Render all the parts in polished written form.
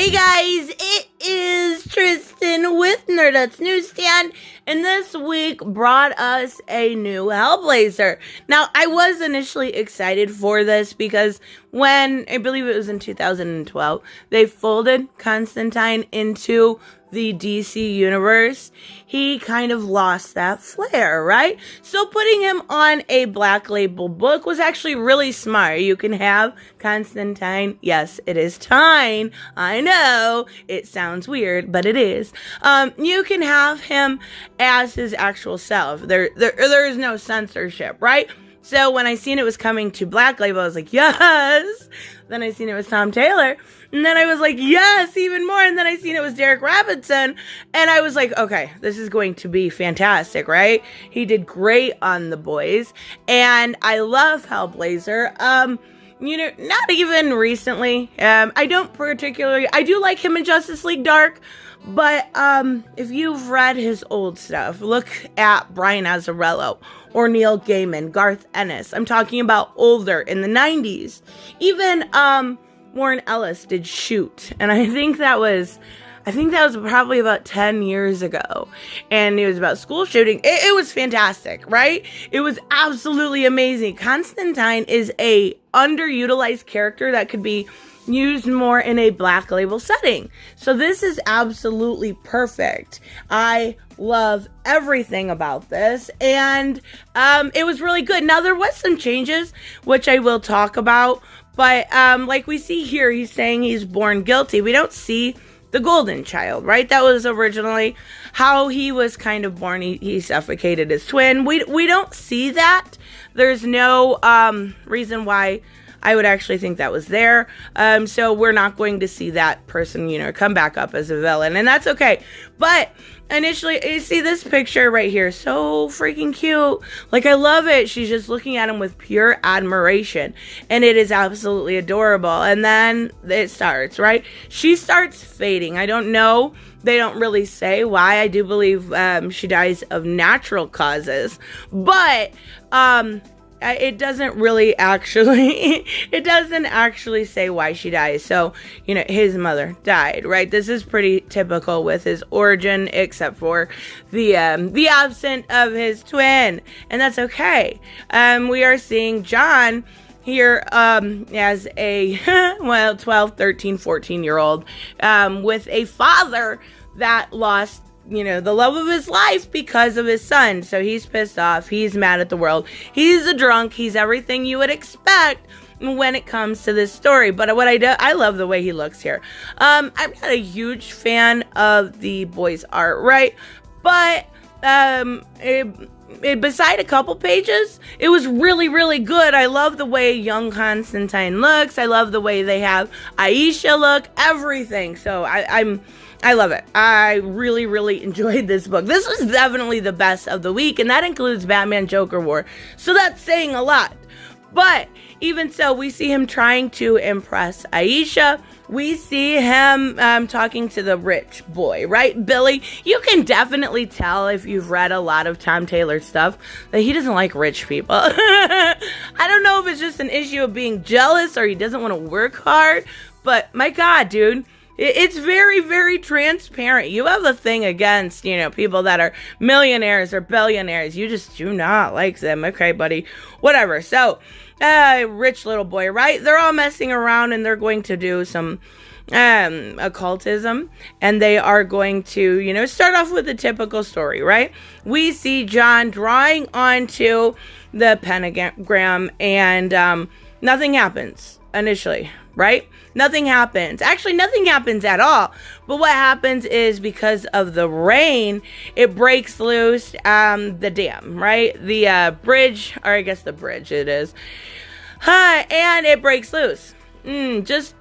Hey guys, it is Tristan with Nerdette's NewsStand, and this week brought us a new Hellblazer. Now, I was initially excited for this because when, I believe it was in 2012, they folded Constantine into the DC universe, he kind of lost that flair, right? So putting him on a Black Label book was actually really smart. You can have Constantine, yes, it is Tyne, I know, it sounds weird, but it is. You can have him as his actual self. There is no censorship, right? So when I seen it was coming to Black Label, I was like, yes! Then I seen it was Tom Taylor, and then I was like, yes, even more, and then I seen it was Darick Robertson, and I was like, okay, this is going to be fantastic, right? He did great on The Boys, and I love Hellblazer. Not even recently. I do like him in Justice League Dark, but if you've read his old stuff, look at Brian Azzarello or Neil Gaiman, Garth Ennis. I'm talking about older, in the 90s. Even Warren Ellis did Shoot, and I think that was probably about 10 years ago, and it was about school shooting. It was fantastic, right? It was absolutely amazing. Constantine is a underutilized character that could be used more in a Black Label setting. So this is absolutely perfect. I love everything about this, and it was really good. Now, there was some changes, which I will talk about, but like we see here, he's saying he's born guilty. We don't see the golden child, right? That was originally how he was kind of born. He suffocated his twin. We don't see that. There's no reason why I would actually think that was there. So we're not going to see that person, come back up as a villain, and that's okay. But initially, you see this picture right here, so freaking cute. Like, I love it. She's just looking at him with pure admiration, and it is absolutely adorable. And then it starts, right? She starts fading. I don't know. They don't really say why. I do believe she dies of natural causes, but it doesn't actually say why she dies. So, his mother died, right? This is pretty typical with his origin, except for the absence of his twin, and that's okay. We are seeing John here as a 12, 13, 14-year-old with a father that lost the love of his life because of his son. So he's pissed off. He's mad at the world. He's a drunk. He's everything you would expect when it comes to this story. But what I love the way he looks here. I'm not a huge fan of the boys' art, right? But beside a couple pages, it was really, really good. I love the way young Constantine looks. I love the way they have Aisha look, everything. So I love it. I really, really enjoyed this book. This was definitely the best of the week, and that includes Batman Joker War. So that's saying a lot. But even so, we see him trying to impress Aisha. We see him talking to the rich boy, right? Billy. You can definitely tell if you've read a lot of Tom Taylor stuff that he doesn't like rich people. I don't know if it's just an issue of being jealous or he doesn't want to work hard, but my God, dude. It's very, very transparent. You have a thing against, people that are millionaires or billionaires. You just do not like them. Okay, buddy. Whatever. So, rich little boy, right? They're all messing around and they're going to do some occultism. And they are going to, start off with a typical story, right? We see John drawing onto the pentagram and nothing happens initially. Right? Nothing happens. Actually, nothing happens at all. But what happens is because of the rain, it breaks loose the dam, right? The bridge, or I guess the bridge it is. And it breaks loose. Just,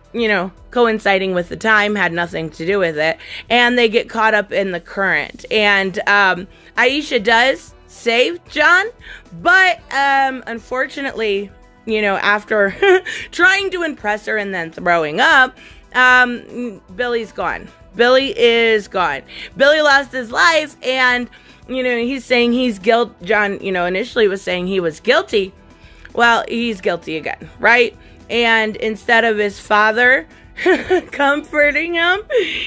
coinciding with the time, had nothing to do with it. And they get caught up in the current. And Aisha does save John, but unfortunately, after trying to impress her and then throwing up, Billy's gone. Billy is gone. Billy lost his life, and, he's saying he's guilty. John, initially was saying he was guilty. Well, he's guilty again, right? And instead of his father comforting him,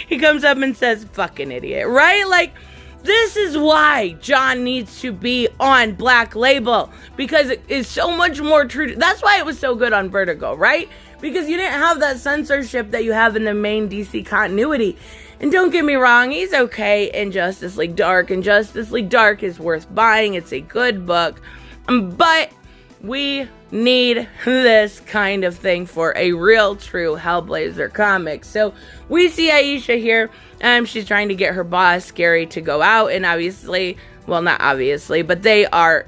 he comes up and says, fucking idiot, right? Like, this is why John needs to be on Black Label, because it is so much more true. That's why it was so good on Vertigo, right? Because you didn't have that censorship that you have in the main DC continuity. And don't get me wrong, he's okay in Justice League Dark, and Justice League Dark is worth buying. It's a good book. But we need this kind of thing for a real, true Hellblazer comic. So we see Aisha here. She's trying to get her boss, Gary, to go out. And obviously, well, not obviously, but they are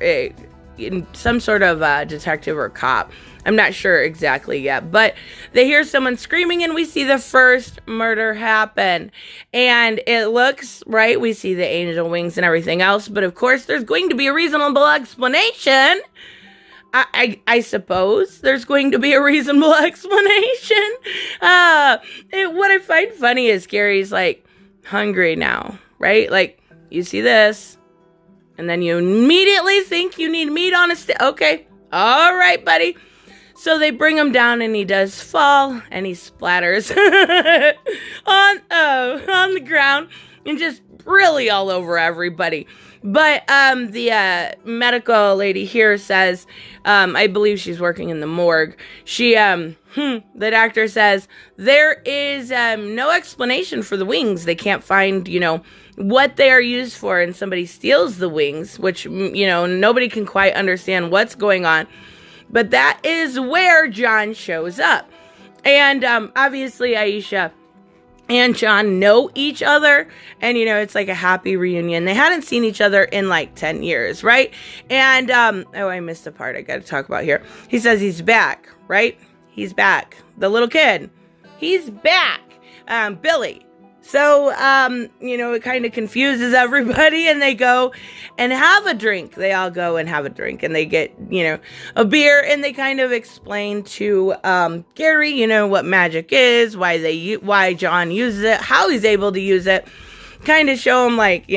in some sort of detective or cop. I'm not sure exactly yet, but they hear someone screaming and we see the first murder happen. And it looks, right, we see the angel wings and everything else, but of course there's going to be a reasonable explanation. I suppose there's going to be a reasonable explanation. What I find funny is Gary's like hungry now, right? Like, you see this, and then you immediately think you need meat on a stick. Okay, all right, buddy. So they bring him down and he does fall and he splatters on the ground and just really all over everybody. But the medical lady here says, I believe she's working in the morgue. The doctor says there is no explanation for the wings. They can't find, what they are used for, and somebody steals the wings, which, nobody can quite understand what's going on. But that is where John shows up. And obviously Aisha and John know each other. And, it's like a happy reunion. They hadn't seen each other in like 10 years, right? And, I missed a part I got to talk about here. He says he's back, right? He's back. The little kid. He's back. Billy. So, it kind of confuses everybody, and they go and have a drink. They all go and have a drink, and they get, a beer, and they kind of explain to Gary, what magic is, why John uses it, how he's able to use it, kind of show him, like,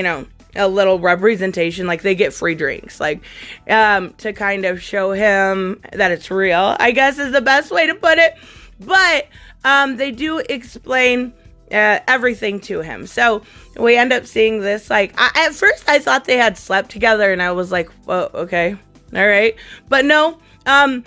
a little representation, like they get free drinks, like, to kind of show him that it's real, I guess is the best way to put it. But they do explain everything to him. So we end up seeing this, like, at first I thought they had slept together, and I was like, well, okay, all right. But no, they're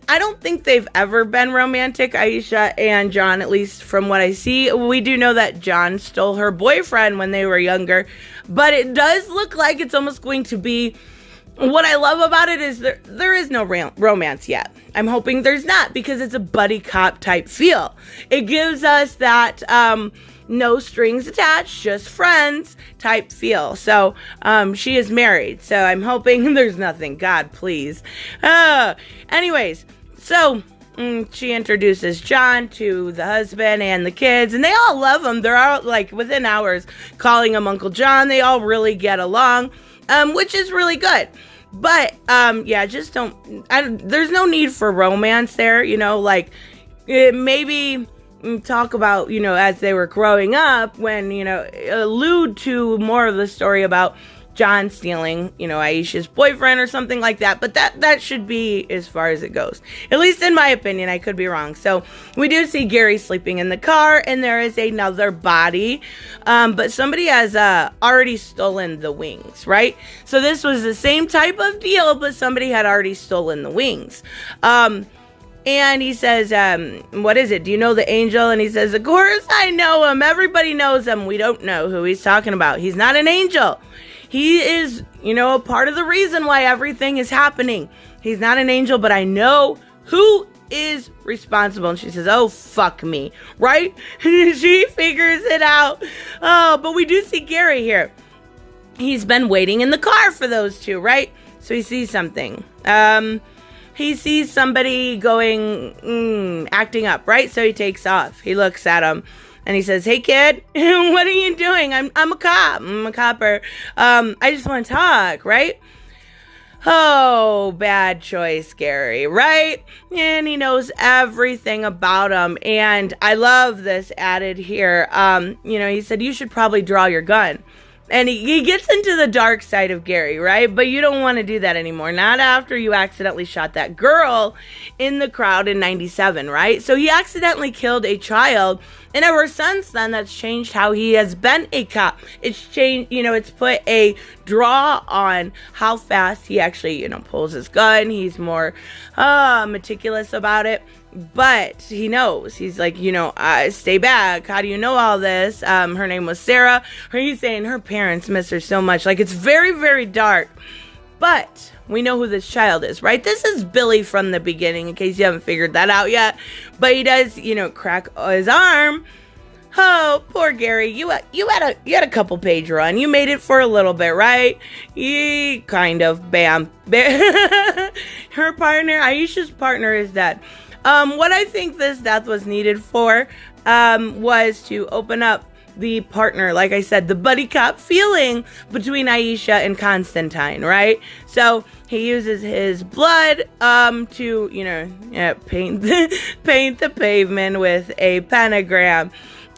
I don't think they've ever been romantic, Aisha and John, at least from what I see. We do know that John stole her boyfriend when they were younger, but it does look like it's almost going to be. What I love about it is there is no romance yet. I'm hoping there's not, because it's a buddy cop type feel. It gives us that no strings attached, just friends type feel. So she is married, so I'm hoping there's nothing. God, please. Anyways, so she introduces John to the husband and the kids, and they all love him. They're all, like, within hours calling him Uncle John. They all really get along. Which is really good. But, just there's no need for romance there, like, maybe talk about, as they were growing up, when, allude to more of the story about John stealing, Aisha's boyfriend or something like that. But that should be as far as it goes. At least in my opinion. I could be wrong. So we do see Gary sleeping in the car, and there is another body. But somebody has already stolen the wings, right? So this was the same type of deal, but somebody had already stolen the wings. And he says, what is it? Do you know the angel? And he says, of course I know him. Everybody knows him. We don't know who he's talking about. He's not an angel. He is, a part of the reason why everything is happening. He's not an angel, but I know who is responsible. And she says, oh, fuck me, right? She figures it out. Oh, but we do see Gary here. He's been waiting in the car for those two, right? So he sees something. He sees somebody going, acting up, right? So he takes off. He looks at him. And he says, hey, kid, what are you doing? I'm a cop. I'm a copper. I just want to talk, right? Oh, bad choice, Gary, right? And he knows everything about him. And I love this added here. He said, you should probably draw your gun. And he gets into the dark side of Gary, right? But you don't want to do that anymore. Not after you accidentally shot that girl in the crowd in 97, right? So he accidentally killed a child. And ever since then, that's changed how he has been a cop. It's changed, it's put a draw on how fast he actually, pulls his gun. He's more meticulous about it. But he knows. He's like, stay back. How do you know all this? Her name was Sarah. He's saying her parents miss her so much. Like, it's very, very dark. But we know who this child is, right? This is Billy from the beginning, in case you haven't figured that out yet. But he does, crack his arm. Oh, poor Gary. You had a couple page run. You made it for a little bit, right? Kind of. Bam. Her partner, Aisha's partner, is dead. What I think this death was needed for was to open up the partner, like I said, the buddy cop feeling between Aisha and Constantine, right? So he uses his blood to, paint the pavement with a pentagram.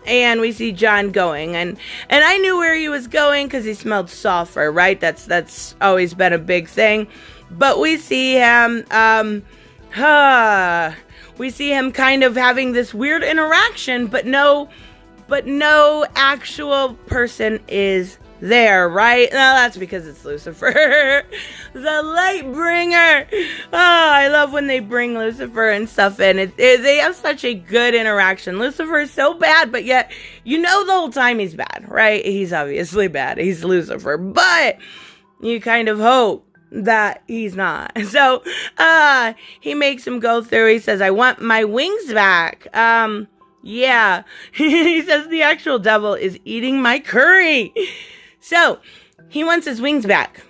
And we see John going, and I knew where he was going because he smelled sulfur, right? That's always been a big thing. But we see him, we see him kind of having this weird interaction, but no actual person is there, right? No, that's because it's Lucifer, the light bringer. Oh, I love when they bring Lucifer and stuff in. They have such a good interaction. Lucifer is so bad, but yet, the whole time he's bad, right? He's obviously bad. He's Lucifer, but you kind of hope that he's not. So, he makes him go through. He says, I want my wings back. Yeah. He says the actual devil is eating my curry. So, he wants his wings back.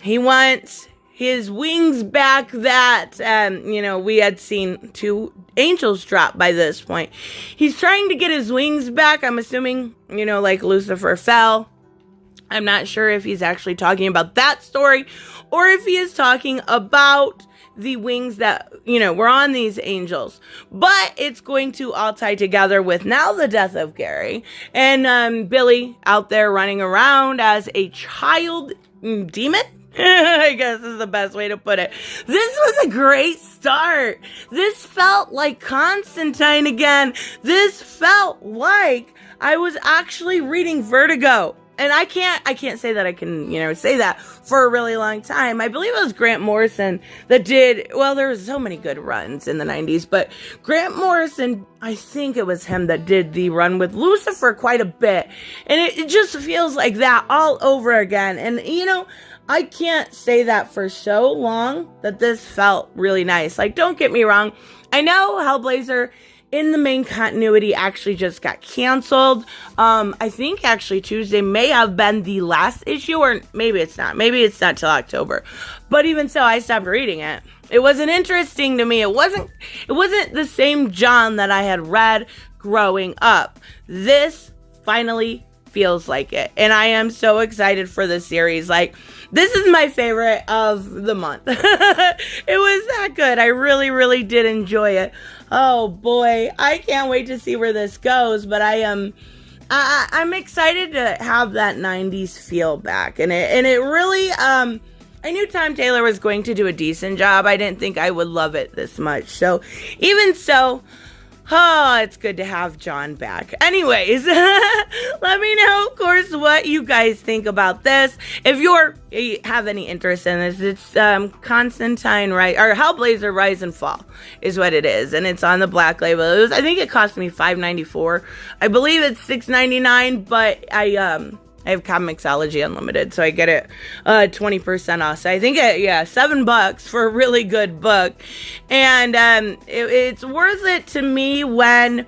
He wants his wings back that, we had seen 2 angels drop by this point. He's trying to get his wings back. I'm assuming, like Lucifer fell. I'm not sure if he's actually talking about that story or if he is talking about the wings that, were on these angels. But it's going to all tie together with now the death of Gary and Billy out there running around as a child demon. I guess is the best way to put it. This was a great start. This felt like Constantine again. This felt like I was actually reading Vertigo. And I can't say that I can, say that for a really long time. I believe it was Grant Morrison that did, well, there was so many good runs in the 90s, but Grant Morrison, I think it was him that did the run with Lucifer quite a bit. And it just feels like that all over again. And, I can't say that for so long that this felt really nice. Like, don't get me wrong. I know Hellblazer in the main continuity actually just got canceled. I think actually Tuesday may have been the last issue, or maybe it's not. Maybe it's not till October. But even so, I stopped reading it. It wasn't interesting to me. It wasn't the same John that I had read growing up. This finally feels like it. And I am so excited for this series. Like, this is my favorite of the month. It was that good. I really, really did enjoy it. Oh boy, I can't wait to see where this goes, but I'm excited to have that 90s feel back. And it really, I knew Tom Taylor was going to do a decent job. I didn't think I would love it this much. So, even so, oh, it's good to have John back. Anyways, let me know, of course, what you guys think about this. If you have any interest in this, it's Constantine, right? Or Hellblazer Rise and Fall is what it is. And it's on the Black Label. I think it cost me $5.94. I believe it's $6.99, but I have Comixology Unlimited, so I get it 20% off. So I think $7 for a really good book. And it's worth it to me when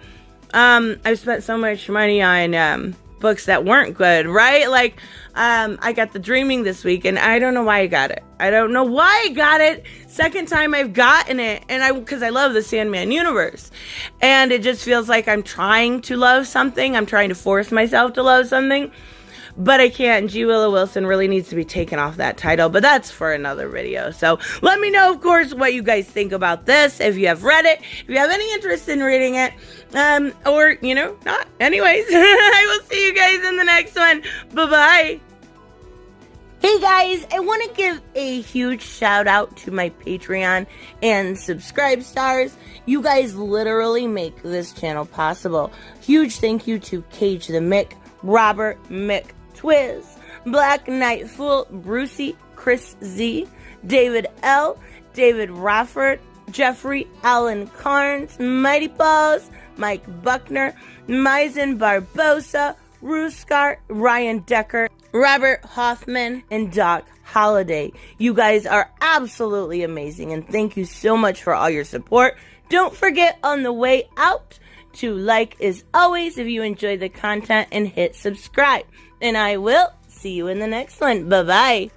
I've spent so much money on books that weren't good, right? Like, I got The Dreaming this week, and I don't know why I got it. I don't know why I got it. Second time I've gotten it, and because I love the Sandman universe. And it just feels like I'm trying to love something. I'm trying to force myself to love something. But I can't. And G. Willow Wilson really needs to be taken off that title. But that's for another video. So let me know, of course, what you guys think about this. If you have read it. If you have any interest in reading it. Or, not. Anyways, I will see you guys in the next one. Bye-bye. Hey guys, I want to give a huge shout out to my Patreon and subscribe stars. You guys literally make this channel possible. Huge thank you to Cage the Mick, Robert Mick Twiz, Black Knight Fool, Brucey, Chris Z, David L, David Rafford, Jeffrey Allen Carnes, Mighty Balls, Mike Buckner, Maizen Barbosa, Ruskar, Ryan Decker, Robert Hoffman, and Doc Holliday. You guys are absolutely amazing, and thank you so much for all your support. Don't forget on the way out to like as always if you enjoy the content and hit subscribe. And I will see you in the next one. Bye-bye.